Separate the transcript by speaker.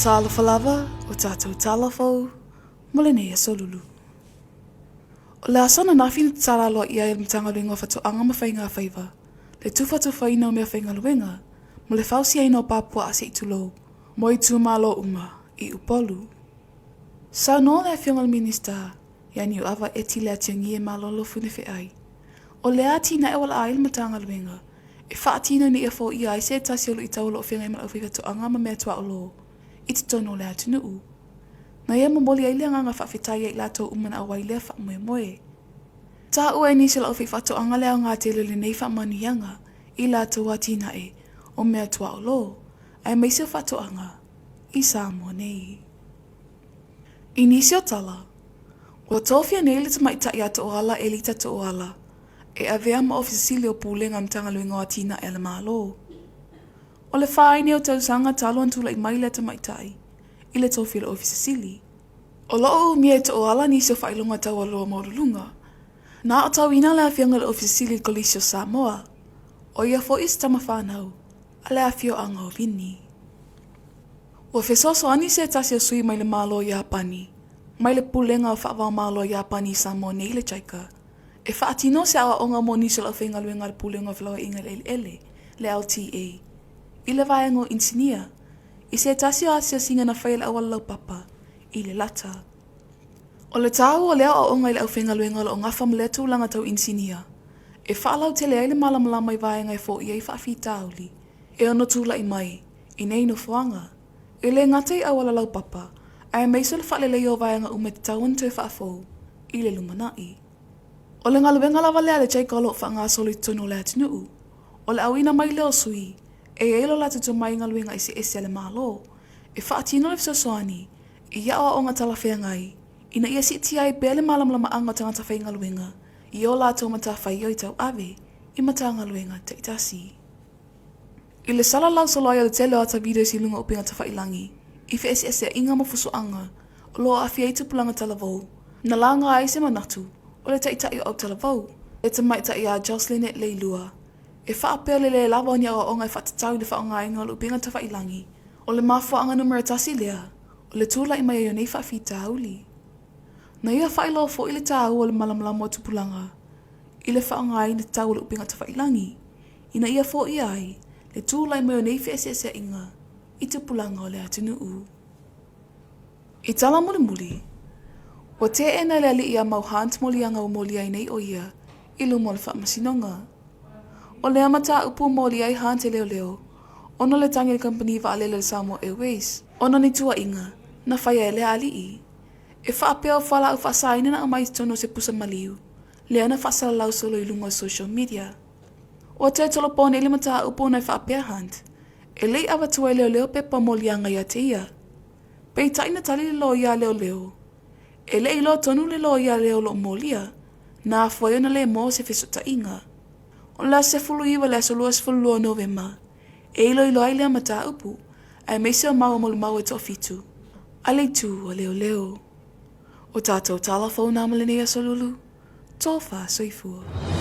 Speaker 1: Tala falava, o tātou tala fou, mole nei Aso Lulu. O le asana nafina tala loa ia e mtanga luenga whatu anga mawhainga whaiva. Le tufatu whaina o mea whainga luenga, mo le whausi aina o Papua ase i tulo, mo i tūmalo uma i upolu. Sau no le whiongal minister, yani o awa eti le atiangi e malolo fune whi ai. O le atina e wala aile matanga luenga, e whaatino ni e fo ia ai se tasi olu i taulo o whionga ima au whiwatu anga ma mea tua o lo. I te tono le atu nuu. Na ia mamoli ai le nganga whawhitai ai lato umana awai lea wha moe moe. Tā ua e nisi la uwhi whato anga lea ngā te lele nei wha manianga i lato watina e o mea tua o lo. Ai meisio whato anga i Samoa nei. I nisi o tala, ua tōwhia nei le tamaita i ato o ala e lita to o ala e avea ma ofisili o pūlenga mtanga luenga watina e le malo. O le whaine o tausanga taluan tula i maile tamaitai, i le tōwhia le ofisa sili. O loo u mia e o ala nisi o whailunga tau aloa maurulunga. Nā o tau ina le awhianga le ofisa sili kolisio Samoa, o ia fo is tama whanau, a le awhio anga o vini. Ua whesoso ani se tasi o sui mai le malo i Apani, mai le pulenga o whaavao malo i Apani i Samoa nei le chaika. E whaatino se awa onga mo nisi o whainga luenga le pulenga o whilawa inga le LTA. I le vaengo insinia, i se tasi o asia singa na whaile awala lau papa, i le lata. O le tāu o lea o onga i le au whenga luenga o ngawha mle tūlanga tau insinia, e whaalau te lea i le malamalama i vaenga i fo i ei whaafi tāuli, e ono tūla i mai, i nei no fuanga, e le ngata i awala lau papa, a e meiso le whaalele i o vaenga ume te tauan tue whaafou, i le lumanai. O le ngaluenga lava lea le chaikolo o whaanga soli tono lea tinuu, o le awina mai leo sui, e eilo la tuto mai ngaluenga i se ese le malo, e whaatino le fisosoani, i iaoa o ngā talawhea ngai, ina ia si tia i bele malamlama anga tangata whai ngaluenga, i o la tau mata whai o i tau ave, i mata ngaluenga te itasi. I le sala lau soloia le tele o ata video si lunga upinga ta whailangi, i fe ese inga mafuso anga, o loa awhia i tupulanga talavou, na la ngā ai se manatu, o le taitai o au talavou, e te maita i a Jocelyn et Leilua, e whaapeo le lava o ni awa o ngai whatatau le whaonga inga o upinga ta whailangi, o le mafua anga numera tasi lea, o le tūla i mai o nei whaafita hauli. Na ia whailo fo i le tāu o le malamlamo o tupulanga, i le whaonga i le tau le upinga ta whailangi, ina ia fo i ai, le tūla i mai o nei whaesea inga, i tupulanga o le atunu u. I tala muli muli, o te e nei le ali ia mau hant moli anga o moli ai nei o ia, i lumo le whaamasinonga. O le amata upu moli ai hante leo leo, ono le tangi le company wa alele le Samoa Airways, ono ni tua inga, na whaia e le ali i. E whaapeo whala au whasaina na amai tono se pusa maliu, le ana whasala lau solo i lungo social media. O te tolo pone ili mata upu na whaapea hunt, e lei awa tua leo leo pepa moli anga ia te ia. Pei taina tali le lo ia leo leo, e lei lo tonu le lo ia leo lo molia, na afuayona le mo se fesota inga. O la se fulu iwa le asolua se fulu o November, e ilo ilo ai lea mata upu, ai meiseo mau molu mau e to fitu. Ale tu o leo leo. O tātou tala fau nā malene Aso Lulu, tō wha soifua.